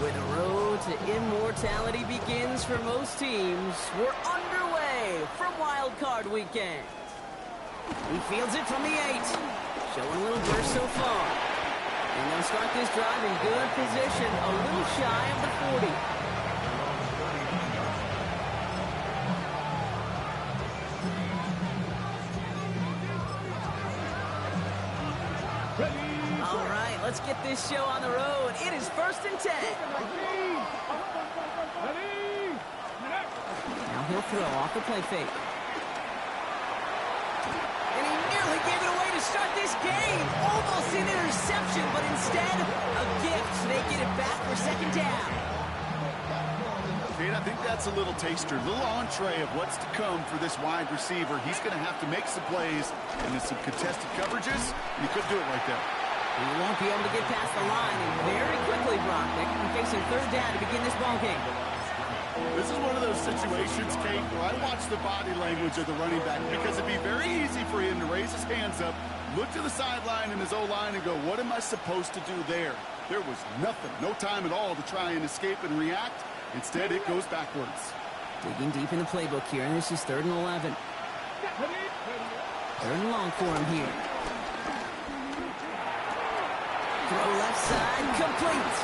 where the road to immortality begins for most teams. We're underway from Wildcard weekend. He fields it from the 8. Showing a little burst so far. And they'll start this drive in good position, a little shy of the 40. All right, let's get this show on the road. It is 1st and 10. Now he'll throw off the play fake. And he nearly gave it away to start this game. Almost an interception, but instead, a gift. They get it back for 2nd down. Kate, I think that's a little taster, a little entree of what's to come for this wide receiver. He's going to have to make some plays and then some contested coverages, and he could do it right there. He won't be able to get past the line, and very quickly, Brock, they can be facing 3rd down to begin this ball game. This is one of those situations, Kate, where I watch the body language of the running back because it'd be very easy for him to raise his hands up, look to the sideline in his O-line and go, what am I supposed to do there? There was nothing, no time at all to try and escape and react. Instead, it goes backwards. Digging deep in the playbook here, and this is 3rd and 11. 3rd and long for him here. Throw left side, complete.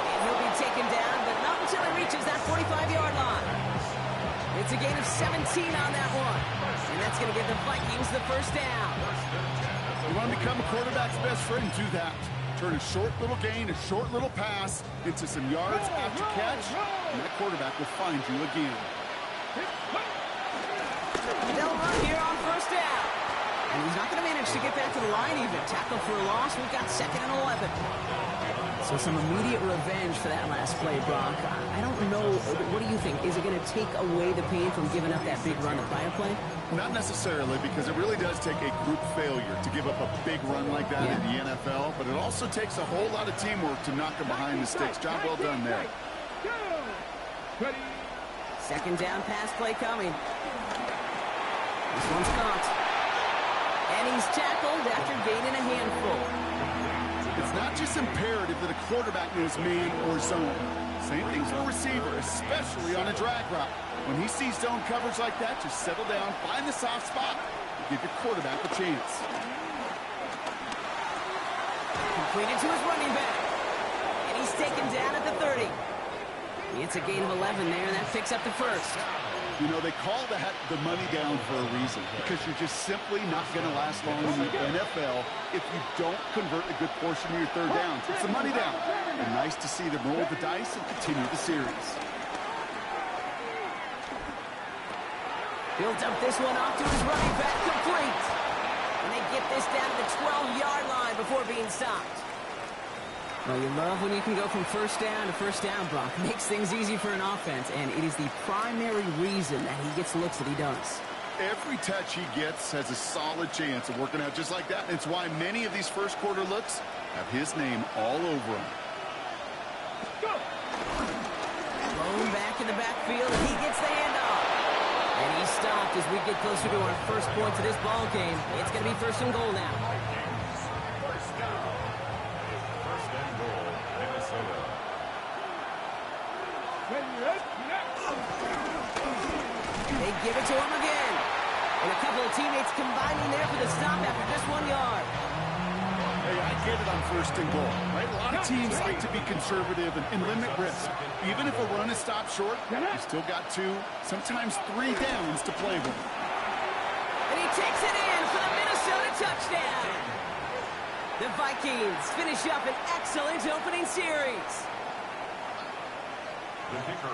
And he'll be taken down, but not until he reaches that 45-yard line. It's a gain of 17 on that one. And that's going to give the Vikings the 1st down. You want to become a quarterback's best friend, do that. Turn a short little gain, a short little pass into some yards after catch, and that quarterback will find you again. They'll run here on 1st down. And he's not going to manage to get back to the line even. Tackle for a loss. We've got 2nd and 11. So some immediate revenge for that last play, Brock. I don't know. What do you think? Is it going to take away the pain from giving up that big run, the prior play? Not necessarily, because it really does take a group failure to give up a big run like that in the NFL. But it also takes a whole lot of teamwork to knock him behind the sticks. Job well done there. 2nd down pass play coming. This one's caught. And he's tackled after gaining a handful. It's not just imperative that a quarterback knows man or zone. Same thing for a receiver, especially on a drag route. When he sees zone coverage like that, just settle down, find the soft spot, and give your quarterback a chance. Completed to his running back. And he's taken down at the 30. It's a gain of 11 there, and that picks up the 1st. You know, they call that the money down for a reason, because you're just simply not going to last long in the NFL if you don't convert a good portion of your 3rd downs. It's the money down. And nice to see them roll the dice and continue the series. He'll dump this one off to his running back, complete. And they get this down to the 12-yard line before being stopped. Well, you love when you can go from 1st down to 1st down, Brock. Makes things easy for an offense, and it is the primary reason that he gets the looks that he does. Every touch he gets has a solid chance of working out just like that. It's why many of these first quarter looks have his name all over them. Blown back in the backfield, and he gets the handoff. And he's stopped as we get closer to our first points of this ball game. It's going to be 1st and goal now. They give it to him again. And a couple of teammates combining there for the stop after just 1 yard. Hey, I get it on 1st and goal, right? A lot of teams like to be conservative and limit risk. Even if a run is stopped short, you still got 2, sometimes 3 downs to play with. And he takes it in for the Minnesota touchdown. The Vikings finish up an excellent opening series.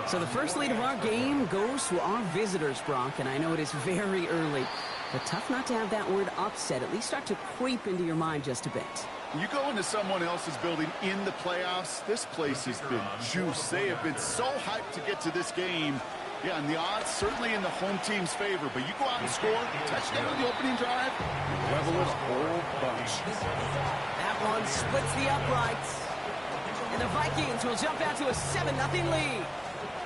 So the first lead of our game goes to our visitors, Brock, and I know it is very early, but tough not to have that word upset at least start to creep into your mind just a bit. You go into someone else's building in the playoffs, this place has been juiced. They have been so hyped to get to this game. Yeah, and the odds certainly in the home team's favor, but you go out and score, touchdown on the opening drive, level it a whole bunch. That one splits the uprights. And the Vikings will jump out to a 7-0 lead.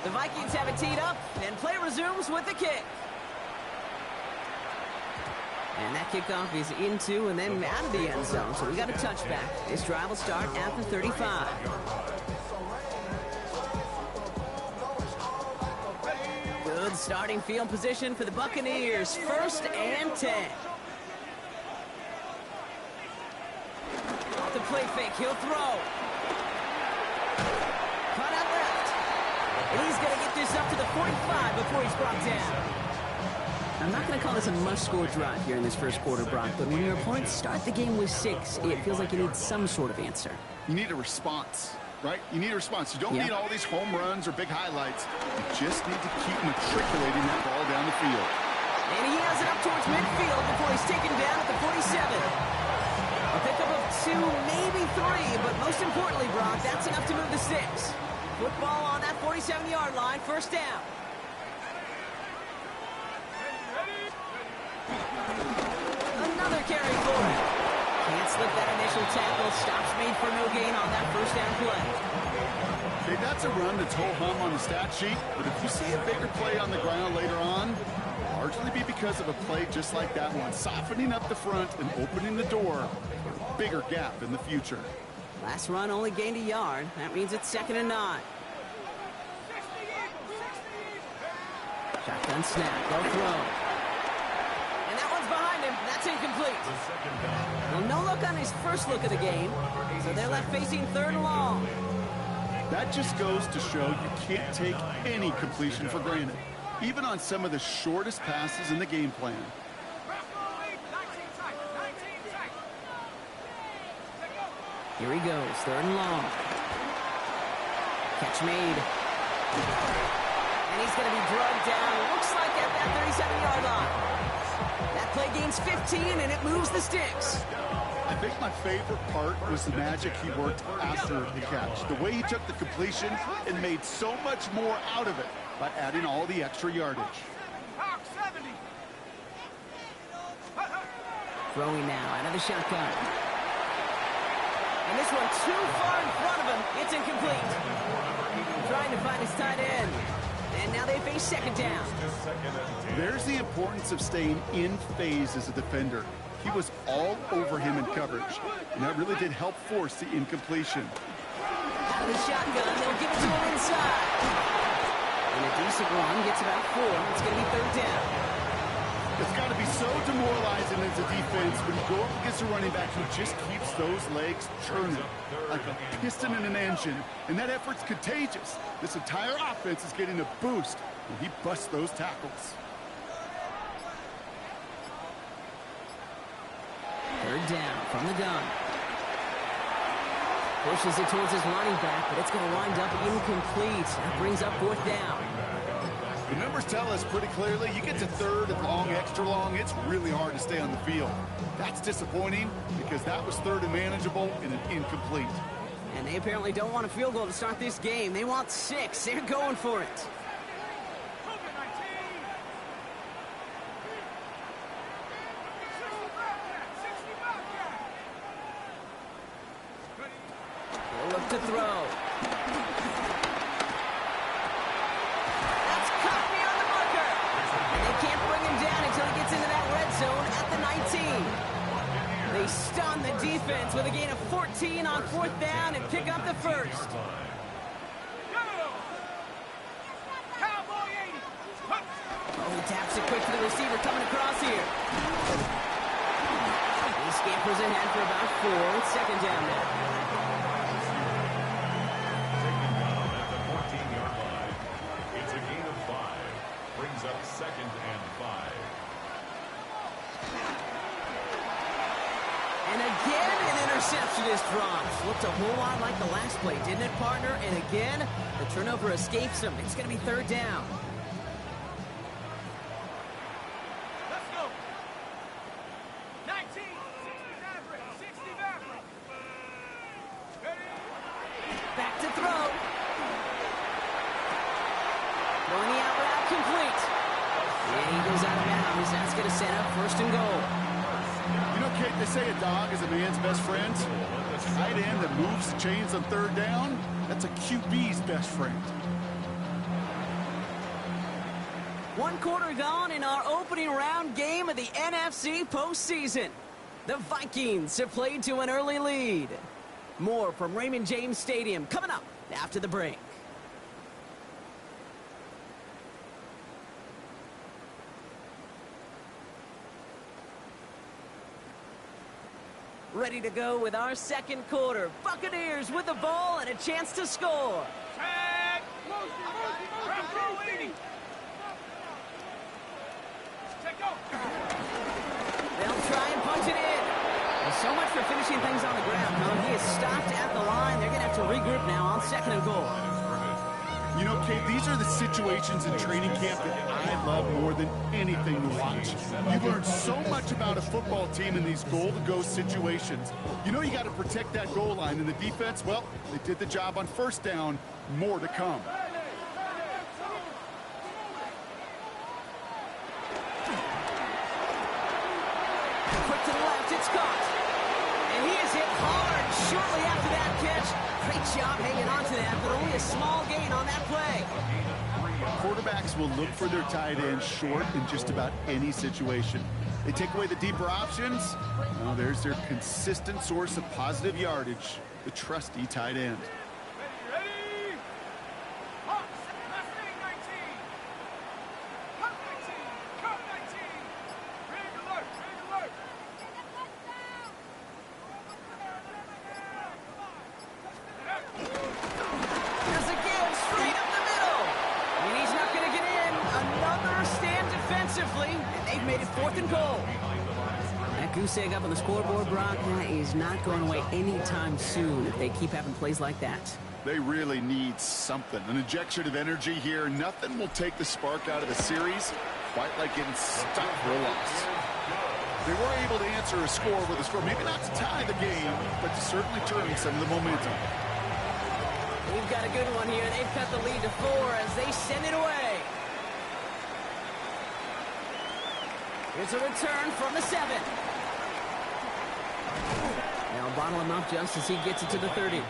The Vikings have it teed up, and play resumes with the kick. And that kickoff is into and then out of the end zone. So we got a touchback. This drive will start at the 35. Good starting field position for the Buccaneers. 1st and 10. Off the play fake, he'll throw. Cut out left. And he's going to get this up to the 45 before he's brought down. I'm not going to call this a must-score drive here in this first quarter, Brock, but when your opponents start the game with 6, it feels like you need some sort of answer. You need a response, right? You need a response. You don't need all these home runs or big highlights. You just need to keep matriculating that ball down the field. And he has it up towards midfield before he's taken down at the 47. A pickup of 2, maybe 3, but most importantly, Brock, that's enough to move the 6. Football on that 47-yard line, 1st down. Another carry for him. Can't slip that initial tackle. Stops made for no gain on that 1st down play. Okay, that's a run that's ho-hum on the stat sheet, but if you see a bigger play on the ground later on, it'll largely be because of a play just like that one, softening up the front and opening the door for a bigger gap in the future. Last run only gained a yard. That means it's 2nd and 9. Shotgun snap. Go throw. And that one's behind him. That's incomplete. Well, no look on his first look of the game. So they're left facing 3rd and long. That just goes to show you can't take any completion for granted, even on some of the shortest passes in the game plan. Here he goes, 3rd and long. Catch made. And he's going to be drugged down, looks like at that 37-yard line. That play gains 15, and it moves the sticks. I think my favorite part was the magic he worked after the catch. The way he took the completion and made so much more out of it by adding all the extra yardage. Throwing now out of the shotgun. And this one too far in front of him. It's incomplete. Trying to find his tight end. And now they face 2nd down. There's the importance of staying in phase as a defender. He was all over him in coverage, and that really did help force the incompletion. Out of the shotgun, they'll give it to him inside. And a decent run gets about 4. It's going to be 3rd down. It's got to be so demoralizing as a defense when you go up against a running back who just keeps those legs churning like a piston in an engine, and that effort's contagious. This entire offense is getting a boost when he busts those tackles. 3rd down from the gun. Pushes it towards his running back, but it's going to wind up incomplete. That brings up 4th down. The numbers tell us pretty clearly, you get to 3rd and long, extra long, it's really hard to stay on the field. That's disappointing because that was 3rd and manageable and an incomplete. And they apparently don't want a field goal to start this game. They want 6. They're going for it. They'll look to throw. That's caught beyond the marker. And they can't bring him down until he gets into that red zone at the 19. They stun the defense with a gain of 14 on 4th down and pick up the 1st. Oh, he taps it quick to the receiver coming across here. He scampers ahead for about 4. It's 2nd down now. And again, an interception is dropped. Looked a whole lot like the last play, didn't it, partner? And again, the turnover escapes him. It's going to be 3rd down. Let's go. 19, 60 Maverick, 60 Maverick. Back to throw. Throwing the out route complete. And he goes out of bounds. That's going to set up 1st and goal. You know, Kate, they say a dog is a man's best friend. A tight end that moves the chains on 3rd down, that's a QB's best friend. One quarter gone in our opening round game of the NFC postseason. The Vikings have played to an early lead. More from Raymond James Stadium coming up after the break. Ready to go with our second quarter. Buccaneers with the ball and a chance to score. Tag! They'll try and punch it in. Well, so much for finishing things on the ground, huh? He is stopped at the line. They're going to have to regroup now on 2nd and goal. You know, Kate, these are the situations in training camp that I love more than anything to watch. You learn so much about a football team in these goal-to-go situations. You know you got to protect that goal line, and the defense, well, they did the job on 1st down. More to come. Quick to the left, it's caught. And he is hit hard shortly after that catch. Great job hanging on to that, but only a small gain on that play. Quarterbacks will look for their tight end short in just about any situation. They take away the deeper options. Well, there's their consistent source of positive yardage, the trusty tight end. Ready? Hawks, last thing, 19. Cut 19. Cut 19. Rig alert. Rig alert. Here's a give straight up the middle. And he's not going to get in. Another stand defensively. And they've made it 4th and goal. That goose egg up on the scoreboard, Brock, that is not going away anytime soon if they keep having plays like that. They really need something. An injection of energy here. Nothing will take the spark out of the series quite like getting stuck for a loss. They were able to answer a score with a score. Maybe not to tie the game, but to certainly turn some of the momentum. We've got a good one here. They've cut the lead to 4 as they send it away. Here's a return from the 7. They'll bottle him up just as he gets it to the 30.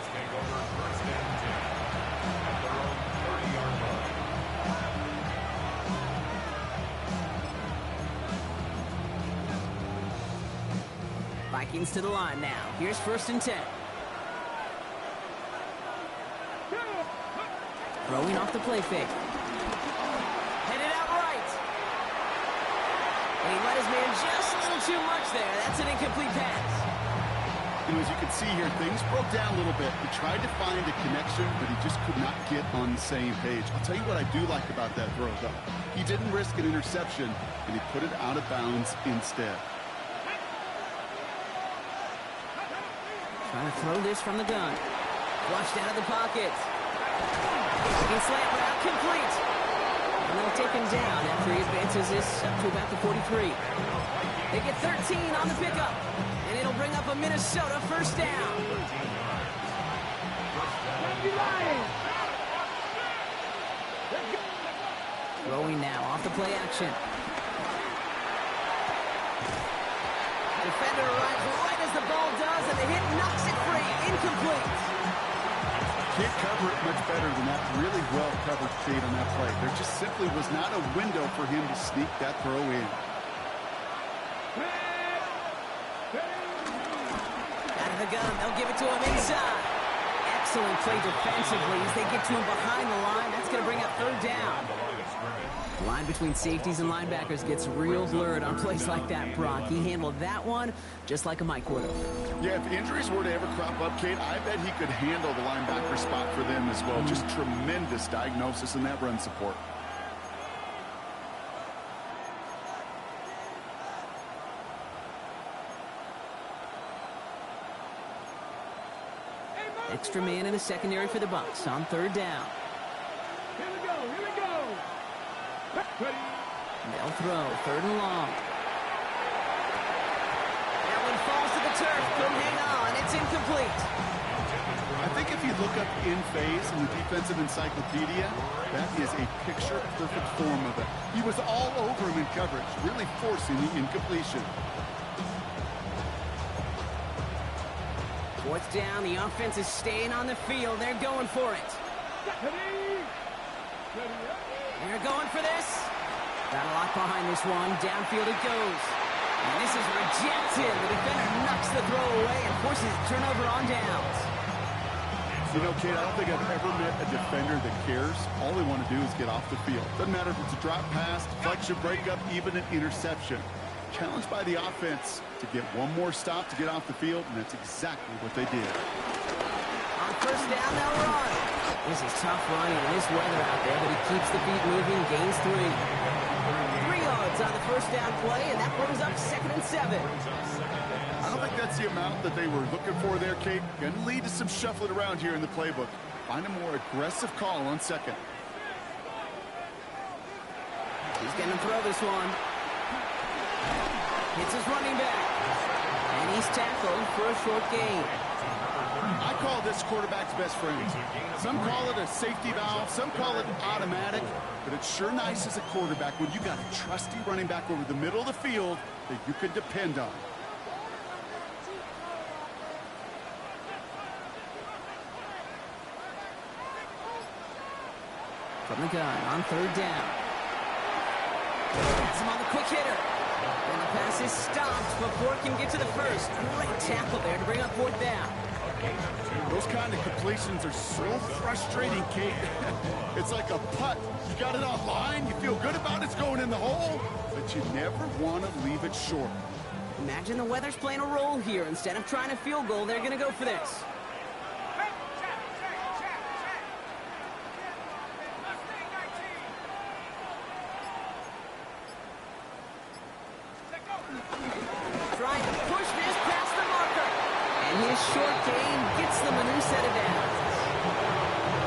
Vikings to the line now. Here's 1st and 10. Throwing off the play fake. Headed out right. And he let his man just a little too much there. That's an incomplete pass. You know, as you can see here, things broke down a little bit. He tried to find a connection, but he just could not get on the same page. I'll tell you what I do like about that throw, though. He didn't risk an interception, and he put it out of bounds instead. Trying to throw this from the gun. Flushed out of the pocket. Taking slant route complete. And they'll take him down after he advances this up to about the 43. They get 13 on the pickup. And it'll bring up a Minnesota 1st down. Throwing now off the play action. Defender arrives right as the ball does, and the hit knocks it free. Incomplete. Can't cover it much better than that. Really well covered Kate on that play. There just simply was not a window for him to sneak that throw in. Out of the gun, they'll give it to him inside. Excellent play defensively as they get to him behind the line. That's going to bring up 3rd down. The line between safeties and linebackers gets real blurred on plays like that, Brock. He handled that one just like a Mike would have. Yeah, if injuries were to ever crop up, Kate, I bet he could handle the linebacker spot for them as well. Just tremendous diagnosis in that run support. Extra man in the secondary for the Bucs on 3rd down. Here we go. Here we go. Ready. They'll throw 3rd and long. That one falls to the turf. Couldn't hang on. It's incomplete. I think if you look up in phase in the defensive encyclopedia, that is a picture-perfect form of it. He was all over him in coverage, really forcing the incompletion. 4th down. The offense is staying on the field. They're going for it. They're going for this. Got a lot behind this one. Downfield it goes. And this is rejected. The defender knocks the throw away and forces a turnover on downs. You know, Kate, I don't think I've ever met a defender that cares. All they want to do is get off the field. Doesn't matter if it's a drop pass, deflection, breakup, even an interception. Challenged by the offense to get one more stop to get off the field, and that's exactly what they did. On first down, they'll run. This is tough running in this weather out there, but he keeps the feet moving, gains 3. 3 yards on the first down play, and that brings up 2nd and 7. I don't think that's the amount that they were looking for there, Kate. Going to lead to some shuffling around here in the playbook. Find a more aggressive call on 2nd. He's going to throw this one. Hits his running back. And he's tackled for a short gain. I call this quarterback's best friend. Some call it a safety valve, some call it automatic, but it's sure nice as a quarterback when you got a trusty running back over the middle of the field that you can depend on. From the gun on 3rd down. Has him on the quick hitter. And the pass is stopped before it can get to the first. Great tackle there to bring up 4th down. Those kind of completions are so frustrating, Kate. It's like a putt. You got it on line, you feel good about it's going in the hole, but you never want to leave it short. Imagine the weather's playing a role here. Instead of trying a field goal, they're going to go for this. Trying to push this past the marker. And his short gain gets them a new set of downs.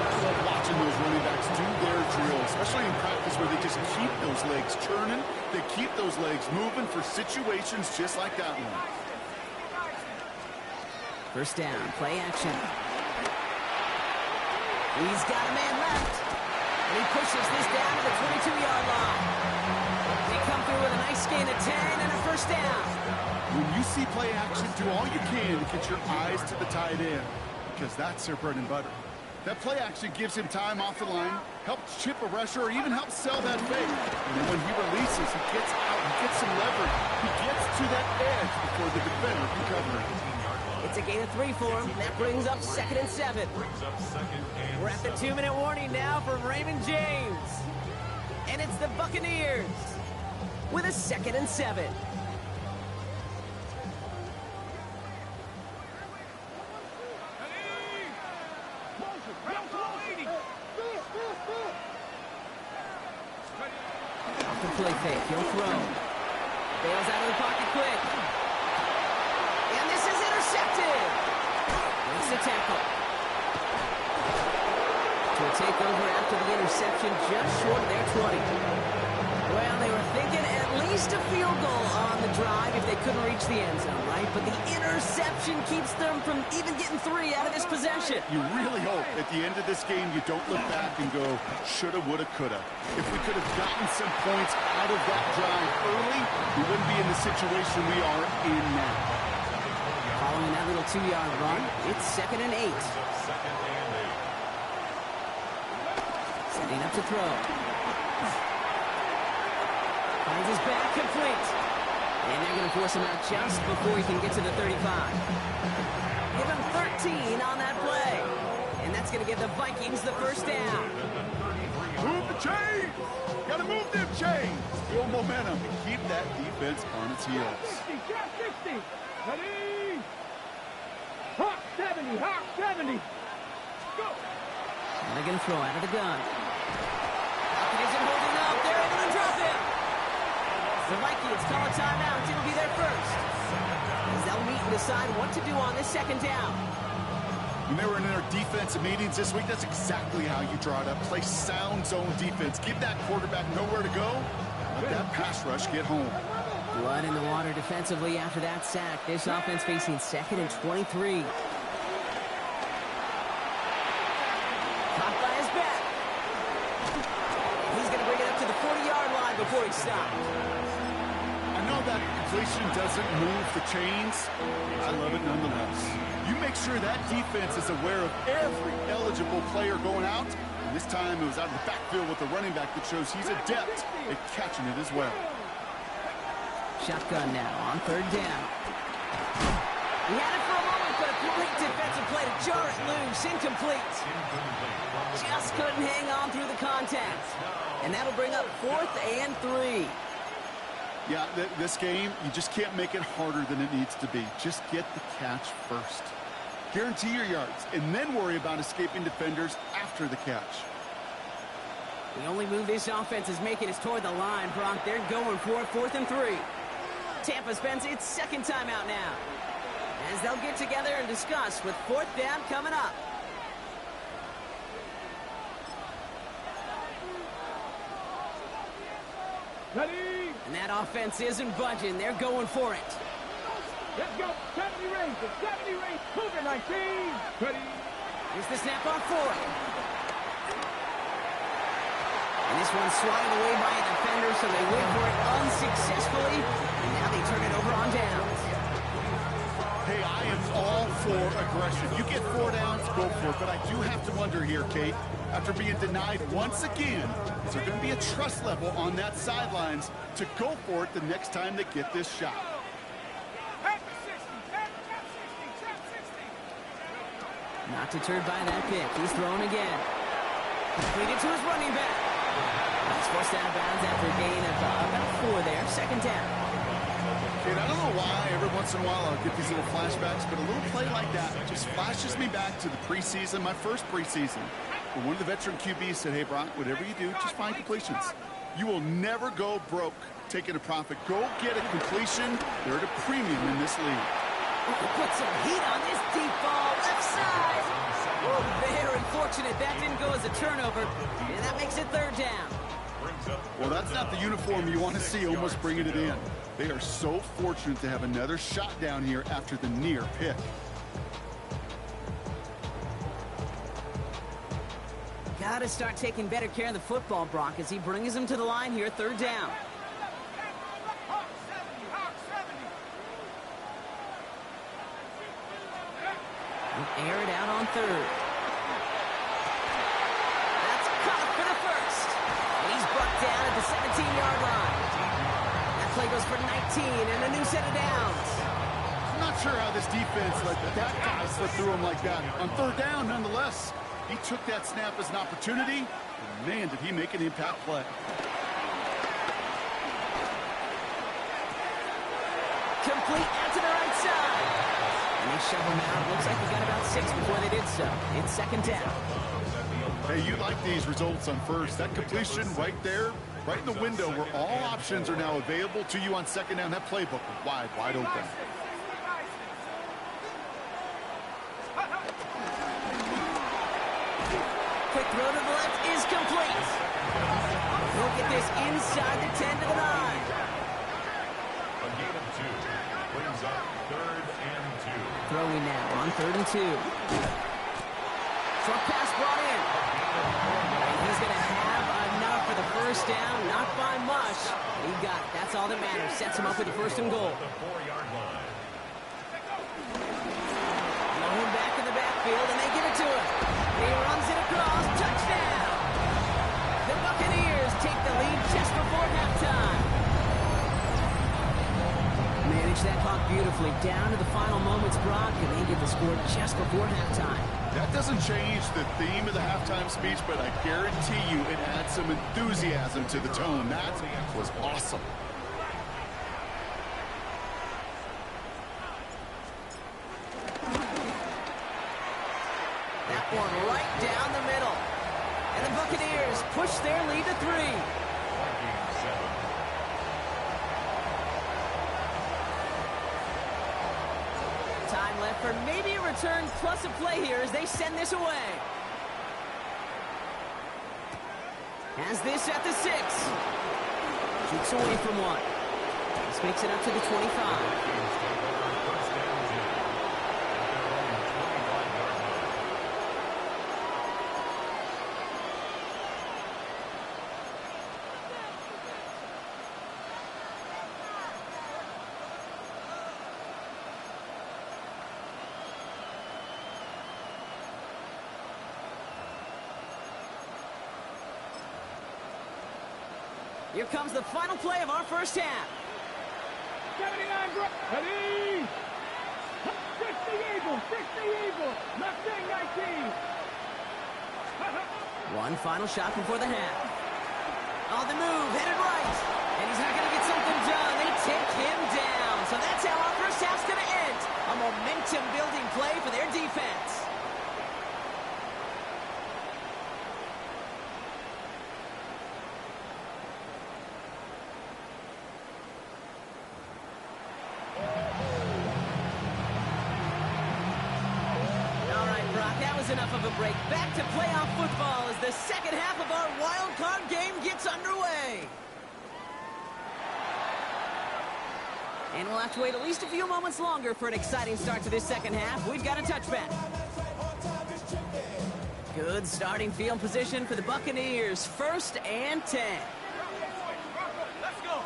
I love watching those running backs do their drill, especially in practice where they just keep those legs churning. They keep those legs moving for situations just like that one. First down, play action. He's got a man left. And he pushes this down to the 22-yard line. They come through with a nice gain of 10 and a first down. When you see play action, do all you can to get your eyes to the tight end, because that's their bread and butter. That play action gives him time off the line, helps chip a rusher, or even helps sell that fake. And then when he releases, he gets out, he gets some leverage. He gets to that edge before the defender can cover him. It's a gain of 3 for him. That brings up 2nd and 7. We're at the 2-minute warning now from Raymond James. And it's the Buccaneers with a 2nd and 7. Off the play fake, he'll throw. Bails out of the pocket quick. And this is intercepted. Makes the tackle. To a takeover after the interception, just short of their 20. Well, they were thinking at least a field goal on the drive if they couldn't reach the end zone, right? But the interception keeps them from even getting 3 out of this possession. You really hope at the end of this game you don't look back and go, shoulda, woulda, coulda. If we could have gotten some points out of that drive early, we wouldn't be in the situation we are in now. Following that little 2-yard run, it's 2nd and 8. Setting up to throw. Finds his back complete. And they're going to force him out just before he can get to the 35. Give him 13 on that play. And that's going to give the Vikings the first down. Move the chains! Gotta move them chains! Build momentum and keep that defense on its heels. 60, ready! Hawk 70, Hawk 70! Go! And they're going to throw out of the gun. Pocket isn't holding up. They're able to drop him. The Vikings call a timeout. It'll be their first. As they'll meet and decide what to do on this 2nd down. When they were in their defensive meetings this week, that's exactly how you draw it up. Play sound zone defense. Give that quarterback nowhere to go. Let that pass rush get home. Blood in the water defensively after that sack. This offense facing 2nd and 23. Caught by his back. He's going to bring it up to the 40-yard line before he stopped. I know that completion doesn't move the chains. I love it nonetheless. You make sure that defense is aware of every eligible player going out, And this time it was out of the backfield with the running back that shows he's adept at catching it as well. Shotgun now on third down. He had it for a moment, but a great defensive play to jar it loose. Incomplete. Just couldn't hang on through the contact. And that'll bring up 4th and 3. Yeah, this game, you just can't make it harder than it needs to be. Just get the catch first. Guarantee your yards, and then worry about escaping defenders after the catch. The only move this offense is making is toward the line, Brock. They're going for it, 4th and 3. Tampa spends its second time out now, as they'll get together and discuss with 4th down coming up. Ready? And that offense isn't budging. They're going for it. Let's go. 70 range. 70 range. Cougar 19. Ready? Here's the snap on 4th. And this one's swatted away by a defender, so they wait for it unsuccessfully. And now they turn it over on downs. Hey, I am all for aggression. You get 4 downs, go for it. But I do have to wonder here, Kate, after being denied once again, is there going to be a trust level on that sidelines to go for it the next time they get this shot? Not deterred by that pick. He's throwing again. Completed to his running back. He's forced out of bounds after a gain of about 4 there. 2nd down. Kate, I don't know why every once in a while I'll get these little flashbacks, but a little play like that just flashes me back to the preseason, my first preseason. But one of the veteran QBs said, hey, Brock, whatever you do, just find completions. You will never go broke taking a profit. Go get a completion. They're at a premium in this league. Put some heat on this deep ball. Left side. Ooh, very fortunate that didn't go as a turnover. And that makes it 3rd down. Well, that's not the uniform you want to see almost bringing it in. They are so fortunate to have another shot down here after the near pick. Got to start taking better care of the football, Brock, as he brings him to the line here, 3rd down. Air it out on 3rd. That's caught for the 1st. And he's brought down at the 17-yard line. That play goes for 19 and a new set of downs. I'm not sure how this defense let that guy slip through him like that. On 3rd down, nonetheless, he took that snap as an opportunity. And man, did he make an impact play. Complete out to the right side. And they shove him out. Looks like they got about 6 before they did so. It's 2nd down. Hey, you like these results on 1st. That completion right there, right in the window where all options are now available to you on 2nd down. That playbook was wide open. Quick throw to the left is complete. He'll get this inside the 10 to the 9. A gain of 2 brings up 3rd and 2. Throwing now on 3rd and 2. Short pass brought in. And he's going to have enough for the 1st down. Not by much. He got it. That's all that matters. Sets him up with the 1st and goal. The 4-yard line. Going back in the backfield, and they give it to him. He runs it across. Touchdown. The Buccaneers take the lead just before halftime. Managed that clock beautifully down to the final moments, Brock, and they get the score just before halftime. That doesn't change the theme of the halftime speech, but I guarantee you it adds some enthusiasm to the tone. That was awesome. That one right down the middle. And the Buccaneers push their lead to 3. Vikings 7. Time left for maybe a return plus a play here as they send this away. Has this at the 6. Shoots away from 1. This makes it up to the 25. Here comes the final play of our first half. 79, ready! 60 Eagles, 60 Eagles, nothing 19. One final shot before the half. On the move, headed right. And he's not going to get something done. They take him down. So that's how our first half's going to end. A momentum-building play for their defense. Enough of a break. Back to playoff football as the second half of our wild card game gets underway. And we'll have to wait at least a few moments longer for an exciting start to this second half. We've got a touchback. Good starting field position for the Buccaneers. 1st and 10. Let's go.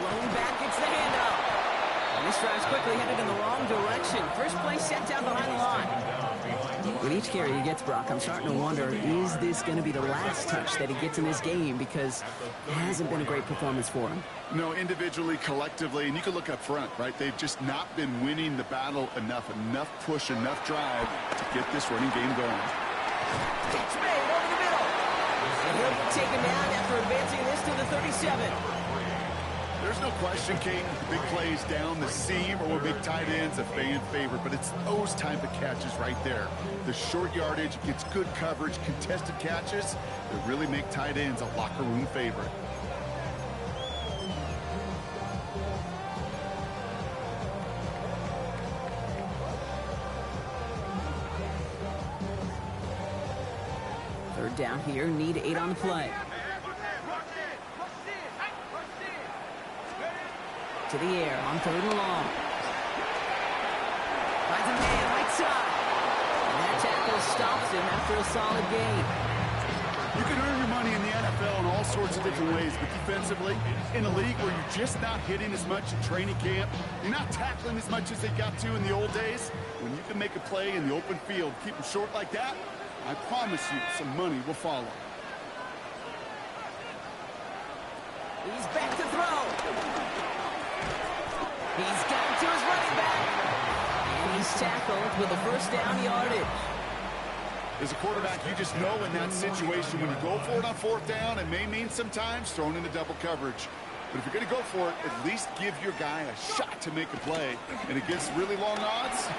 Lone back gets the handoff. And this drive's quickly headed in the wrong direction. First play set down behind the line. With each carry he gets, Brock, I'm starting to wonder, is this going to be the last touch that he gets in this game? Because it hasn't been a great performance for him. No, individually, collectively, and you can look up front, right? They've just not been winning the battle enough push, enough drive to get this running game going. Catch made over the middle. And he'll be taken down after advancing this to the 37. There's no question, Kate, big plays down the seam or big tight ends, a fan favorite, but it's those type of catches right there. The short yardage gets good coverage, contested catches that really make tight ends a locker room favorite. Third down here, need 8 on the play. To the air on 3rd and long. Finds a man right side. And that tackle stops him after a solid gain. You can earn your money in the NFL in all sorts of different ways, but defensively, in a league where you're just not hitting as much in training camp, you're not tackling as much as they got to in the old days, when you can make a play in the open field, keep them short like that, I promise you some money will follow. He's back to throw. He's gotten to his running back. And he's tackled with a 1st down yardage. As a quarterback, you just know in that situation when you go for it on 4th down, it may mean sometimes thrown into double coverage. But if you're going to go for it, at least give your guy a shot to make a play. And against really long odds,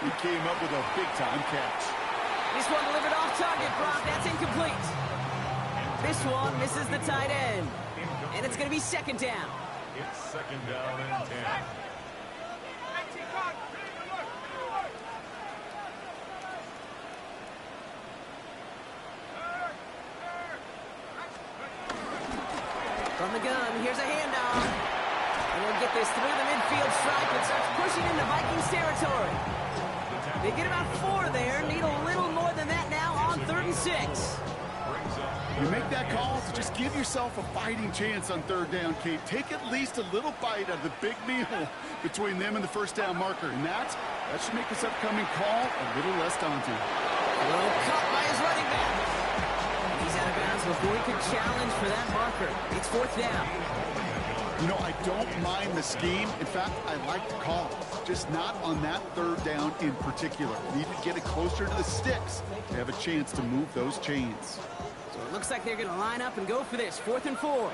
he came up with a big-time catch. This one delivered off target, Brock. That's incomplete. This one misses the tight end. And it's going to be 2nd down. It's 2nd down and 10. From the gun, here's a handoff. And he'll get this through the midfield stripe and starts pushing into Vikings territory. They get about 4 there, need a little more than that now on 3rd and 6. You make that call to just give yourself a fighting chance on 3rd down, Kate. Take at least a little bite out of the big meal between them and the 1st down marker. And that should make this upcoming call a little less daunting. Well, caught by his running back. He's out of bounds before he could challenge for that marker. It's 4th down. You know, I don't mind the scheme. In fact, I like the call. Just not on that 3rd down in particular. Need to get it closer to the sticks to have a chance to move those chains. So it looks like they're going to line up and go for this. 4th and 4.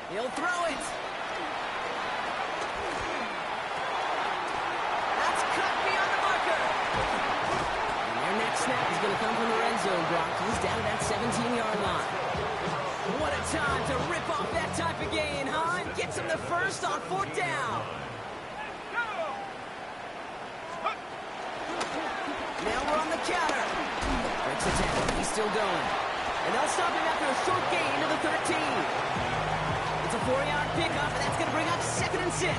He'll throw it. That's cut beyond the marker. And their next snap is going to come from the red zone, Brock. He's down at that 17-yard line. What a time to rip off that type of gain, huh? And gets him the 1st on 4th down. Now we're on the counter. Breaks the tackle. He's still going. And they'll stop him after a short gain to the 13. It's a 4-yard pickup, and that's going to bring up 2nd and 6.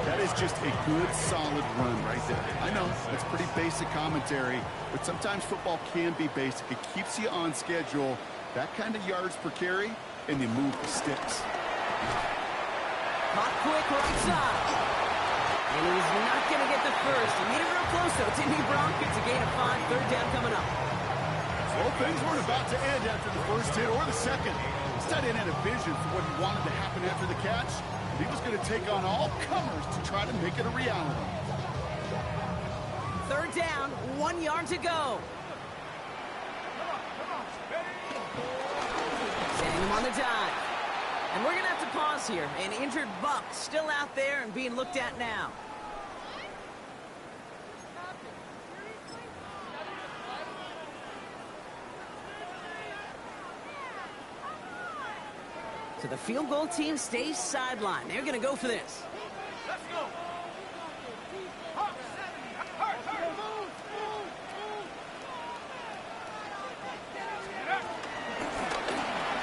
That is just a good, solid run right there. I know, that's pretty basic commentary, but sometimes football can be basic. It keeps you on schedule. That kind of yards per carry, and they move the sticks. Hot quick right side. And he's not going to get the first. He made it real close, though. It's Indy Bronk. It's a gain of 5. Third down coming up. Well, things weren't about to end after the first hit or the second. This tight end had a vision for what he wanted to happen after the catch. And he was going to take on all comers to try to make it a reality. Third down, 1 yard to go. Setting him on the dive. And we're going to have to pause here. An injured Buck still out there and being looked at now. So the field goal team stays sidelined. They're going to go for this. Let's go.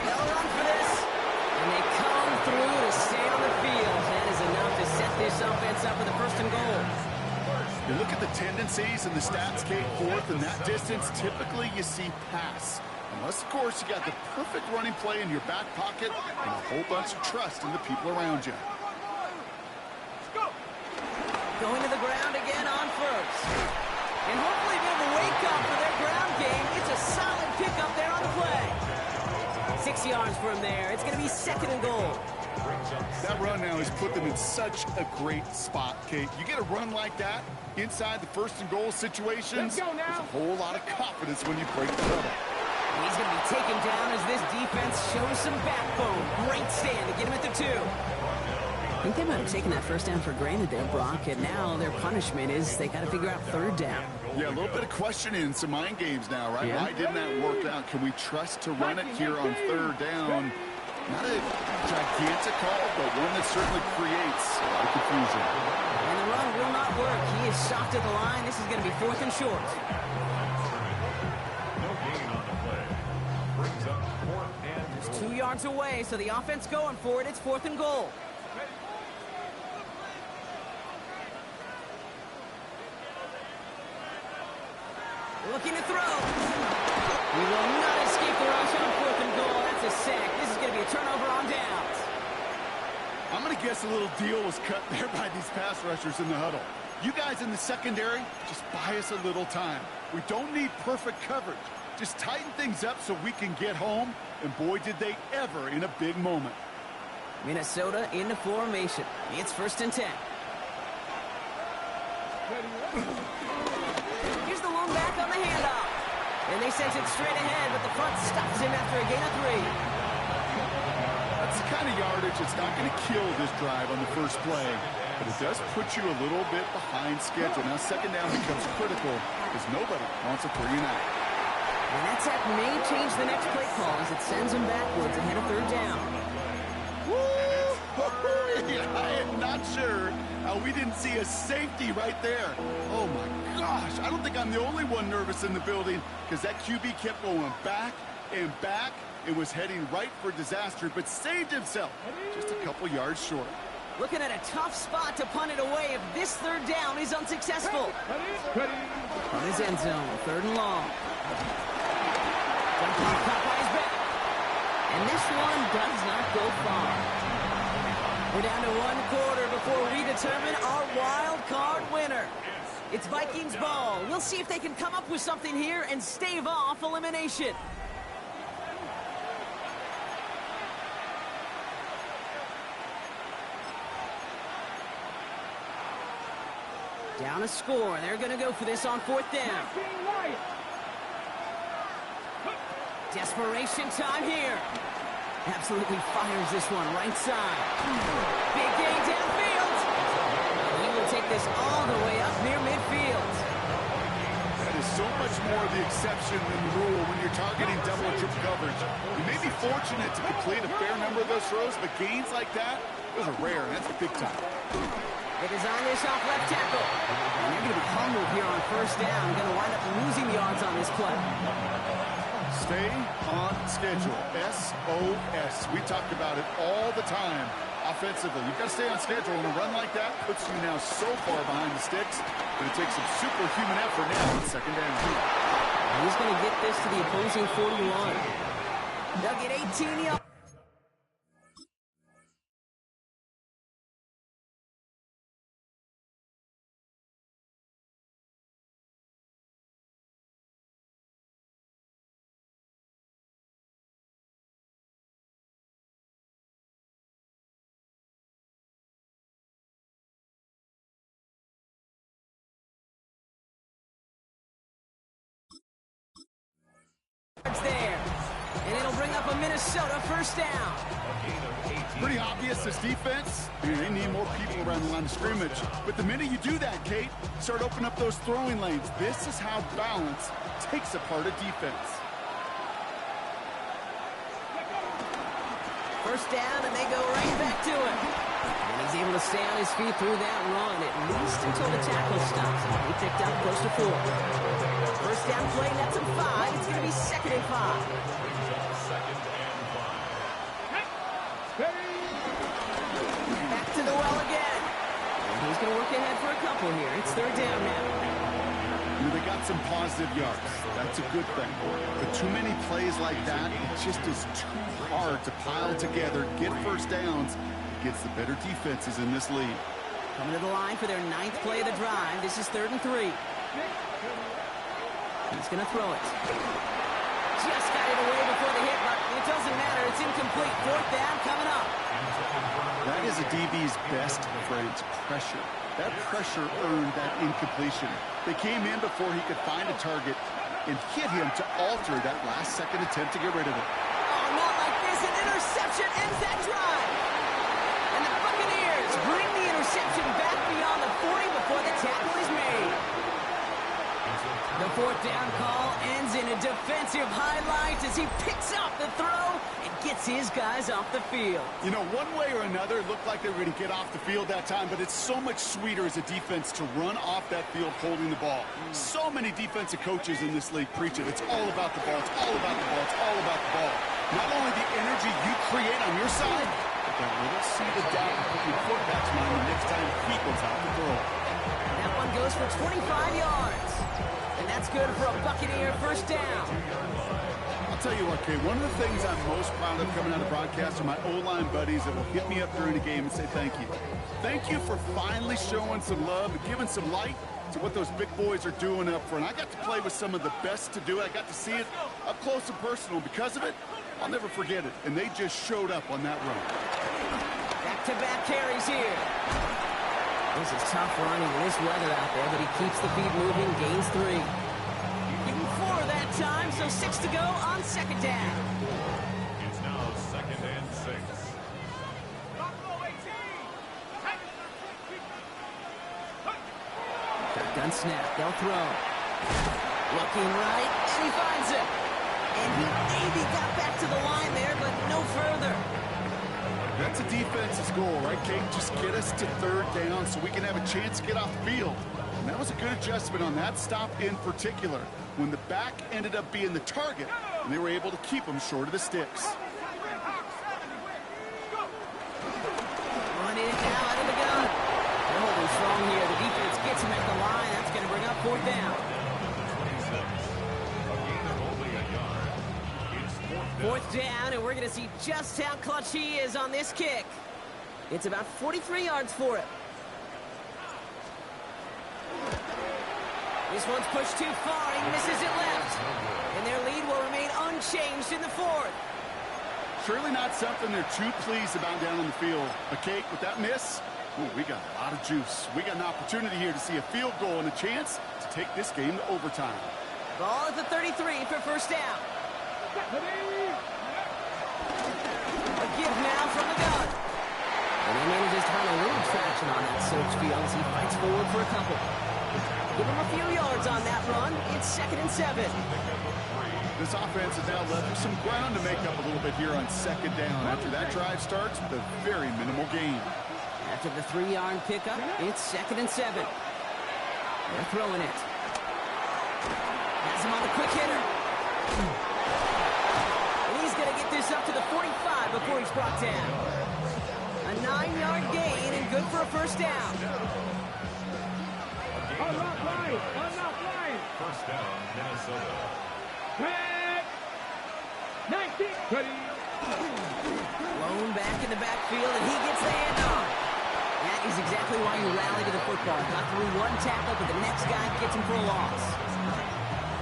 They'll run for this. And they come through to stay on the field. That is enough to set this offense up with a first and goal. You look at the tendencies and the stats, Kate, fourth in that distance, typically you see pass. Unless, of course, you got the perfect running play in your back pocket and a whole bunch of trust in the people around you. Going to the ground again on first. And hopefully a bit of a wake-up for their ground game. It's a solid pickup there on the play. 6 yards from there. It's going to be second and goal. That run now has put them in such a great spot, Kate. You get a run like that inside the first and goal situations, there's a whole lot of confidence when you break the cover. He's going to be taken down as this defense shows some backbone. Great stand to get him at the 2. I think they might have taken that first down for granted there, Brock, and now their punishment is they got to figure out third down. Yeah, a little bit of questioning, some mind games now, right? Yeah. Why didn't that work out? Can we trust to run it here on third down? Not a gigantic call, but one that certainly creates a lot of confusion. And the run will not work. He is stopped at the line. This is going to be fourth and short. No gain on the play. Brings up 4th and Just goal. 2 yards away, so the offense going for it. It's fourth and goal. Looking to throw. He will not escape the rush on fourth and goal. That's a sack. This is going to be a turnover on downs. I'm going to guess a little deal was cut there by these pass rushers in the huddle. You guys in the secondary, just buy us a little time. We don't need perfect coverage. Just tighten things up so we can get home, and boy, did they ever in a big moment. Minnesota into formation. It's first and 10. Here's the lone back on the handoff. And they sent it straight ahead, but the front stops him after a gain of 3. That's the kind of yardage that's not going to kill this drive on the first play, but it does put you a little bit behind schedule. Now second down becomes critical because nobody wants a 3 and out. And that sack may change the next play call as it sends him backwards ahead of third down. I am not sure how we didn't see a safety right there. Oh my gosh, I don't think I'm the only one nervous in the building because that QB kept going back and back and was heading right for disaster, but saved himself just a couple yards short. Looking at a tough spot to punt it away if this third down is unsuccessful. On his end zone, third and long. Jump off, caught by his back. And this one does not go far. We're down to 1 quarter before we determine our wild card winner. It's Vikings ball. We'll see if they can come up with something here and stave off elimination. Down a score. They're going to go for this on fourth down. Desperation time here. Absolutely fires this one right side. Big gain downfield. He will take this all the way up near midfield. That is so much more the exception than the rule when you're targeting double or triple coverage. You may be fortunate to complete a fair number of those throws, but gains like that, those are rare, and that's a big time. They design this off left tackle. And they're going to be humbled here on first down. Going to wind up losing yards on this play. Stay on schedule. SOS. We talked about it all the time offensively. You've got to stay on schedule, and a run like that puts you now so far behind the sticks. Going to take some superhuman effort now on second down. He's going to get this to the opposing 41. They'll get 18 yards. bring up a Minnesota first down. Pretty obvious, this defense, they need more people around the line of scrimmage. But the minute you do that, Kate, start opening up those throwing lanes. This is how balance takes apart a defense. First down, and they go right back to it. And he's able to stay on his feet through that run, at least until the tackle stops. He picked up close to 4. First down play, that's a 5. It's going to be 2nd and 5. Back to the well again. And he's going to work ahead for a couple here. It's 3rd down now. They got some positive yards. That's a good thing. But too many plays like that, it just is too hard to pile together, get first downs against the better defenses in this league. Coming to the line for their 9th play of the drive. This is 3rd and 3. He's going to throw it. Just got it away before the hit, but it doesn't matter. It's incomplete. 4th down coming up. That is a DB's best friend, pressure. That pressure earned that incompletion. They came in before he could find a target and hit him to alter that last-second attempt to get rid of it. Oh, not like this. An interception ends that drive. And the Buccaneers bring the interception back beyond the 40 before the tackle is made. The 4th down call ends in a defensive highlight as he picks up the throw and gets his guys off the field. You know, one way or another, it looked like they were going to get off the field that time, but it's so much sweeter as a defense to run off that field holding the ball. So many defensive coaches in this league preach it. It's all about the ball. It's all about the ball. It's all about the ball. Not only the energy you create on your side, but that little seed of doubt you put in your quarterback's mind the next time he goes out to throw. That one goes for 25 yards. And that's good for a Buccaneer first down. I'll tell you what, Kay, one of the things I'm most proud of coming out of broadcast are my O-line buddies that will hit me up during the game and say thank you. Thank you for finally showing some love and giving some light to what those big boys are doing up front. I got to play with some of the best to do it. I got to see it up close and personal. Because of it, I'll never forget it. And they just showed up on that run. Back-to-back carries here. This is tough running in this weather out there, but he keeps the feet moving, gains 3. Give him 4 that time, so 6 to go on 2nd down. It's now 2nd and 6. Shotgun snap, they'll throw. Looking right, and he finds it. And he maybe got back to the line there, but no further. That's a defense's goal, right, Kate? Just get us to 3rd down so we can have a chance to get off the field. And that was a good adjustment on that stop in particular, when the back ended up being the target, and they were able to keep him short of the sticks. Running it now out of the gun. They're holding strong here. The defense gets him at the line. That's going to bring up 4th down. 4th down, and we're going to see just how clutch he is on this kick. It's about 43 yards for it. This one's pushed too far. He misses it left. And their lead will remain unchanged in the 4th. Surely not something they're too pleased about down on the field. But, Kate, with that miss, ooh, we got a lot of juice. We got an opportunity here to see a field goal and a chance to take this game to overtime. Ball at the 33 for first down. A give now from the gun. And he manages to find a little traction on that search field as he fights forward for a couple. Give him a few yards on that run. It's 2nd and 7. This offense has now left some ground to make up a little bit here on 2nd down after that drive starts with a very minimal gain. After the 3-yard pickup, it's 2nd and 7. They're throwing it. Has him on the quick hitter. And he's going to get this up to the 45 before he's brought down. A 9-yard gain and good for a first down. Unlock line! Unlock line! First down, Minnesota. 19! Ready! Blown back in the backfield, and he gets the handoff. That is exactly why you rally to the football. Got through one tackle, but the next guy gets him for a loss.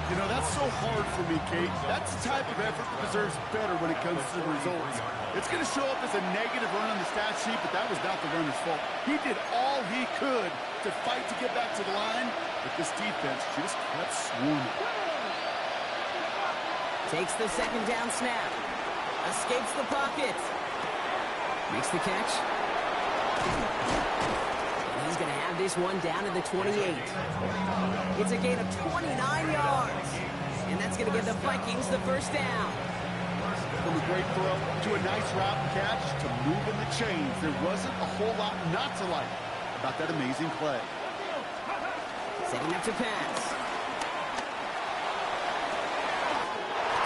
You know, that's so hard for me, Kate. That's the type of effort that deserves better when it comes to the results. It's going to show up as a negative run on the stat sheet, but that was not the runner's fault. He did all he could to fight to get back to the line, but this defense just kept swarming. Takes the 2nd down snap. Escapes the pocket. Makes the catch. And he's going to have this one down to the 28. It's a gain of 29 yards. And that's going to give the Vikings the first down. From a great throw to a nice route and catch to moving the chains. There wasn't a whole lot not to like about that amazing play. Setting up to pass.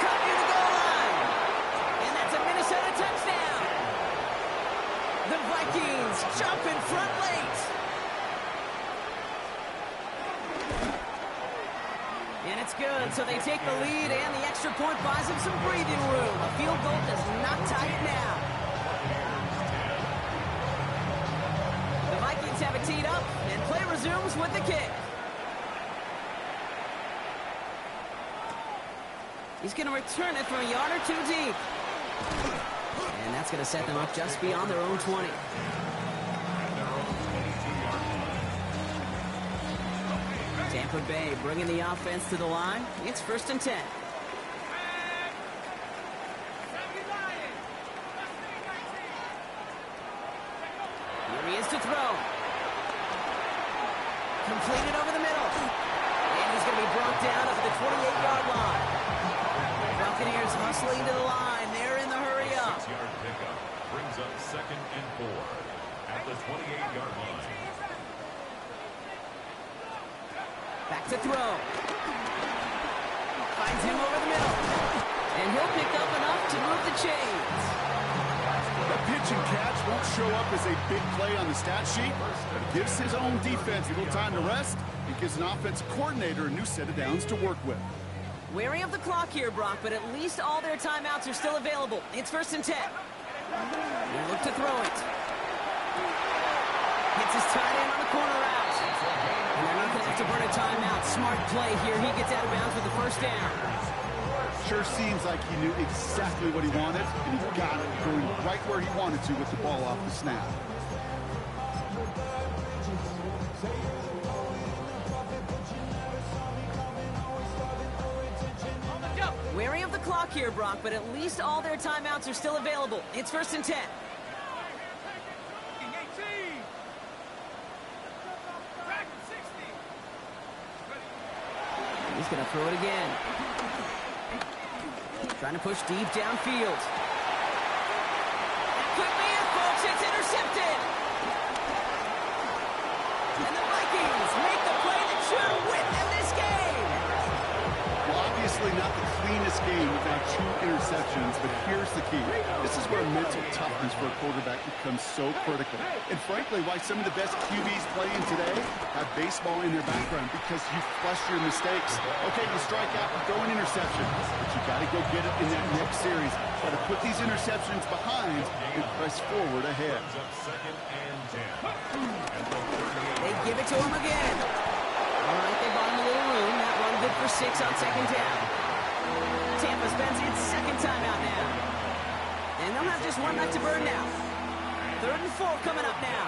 Cut near the goal line. And that's a Minnesota touchdown. The Vikings jump in front late. And it's good, so they take the lead, and the extra point buys them some breathing room. A field goal does not tie it now. The Vikings have it teed up, and play resumes with the kick. He's going to return it from a yard or two deep. And that's going to set them up just beyond their own 20. Tampa Bay bringing the offense to the line. It's 1st and 10. Here he is to throw. Completed over the middle. And he's going to be brought down up at the 28-yard line. Buccaneers hustling to the line. They're in the hurry up. 6-yard pickup brings up 2nd and 4 at the 28-yard line. Back to throw. Finds him over the middle. And he'll pick up enough to move the chains. The pitch and catch won't show up as a big play on the stat sheet, but it gives his own defense a little time to rest. It gives an offensive coordinator a new set of downs to work with. Wary of the clock here, Brock, but at least all their timeouts are still available. It's 1st and 10. They look to throw it. Hits his tight end on the corner route. And they're not going to have to burn a timeout. Smart play here. He gets out of bounds for the first down. Sure seems like he knew exactly what he wanted, and he got it, going right where he wanted to with the ball off the snap. Wary of the clock here, Brock, but at least all their timeouts are still available. It's 1st and 10. He's going to throw it again. Trying to push deep downfield. Could be it, folks. It's intercepted. And the Vikings make the play that should win them this game. Well, obviously not the cleanest game without 2 interceptions, but here's the key. This is where mental toughness for a quarterback becomes so critical. And frankly, why some of the best QBs playing today have baseball in their background, because you flush your mistakes. Okay, you strike out, you throw an interception, but you got to go get it in that next series. Got to put these interceptions behind and press forward ahead. They give it to him again. All right, they bought him a little room. That run good for 6 on 2nd down. Tampa spends its 2nd timeout now. And they'll have just one left to burn now. 3rd and 4 coming up now.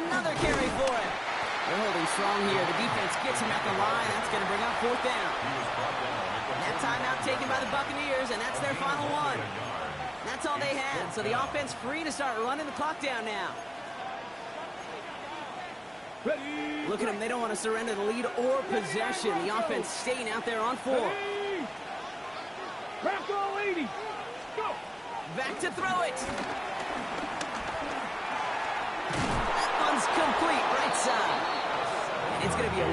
Another carry for him. They're holding strong here. The defense gets him at the line. That's going to bring up 4th down. That timeout taken by the Buccaneers, and that's their final one. That's all they had. So the offense free to start running the clock down now. Look at them. They don't want to surrender the lead or possession. The offense staying out there on 4. Back all 80. Go. Back to throw it. That one's complete right side. And it's going to be a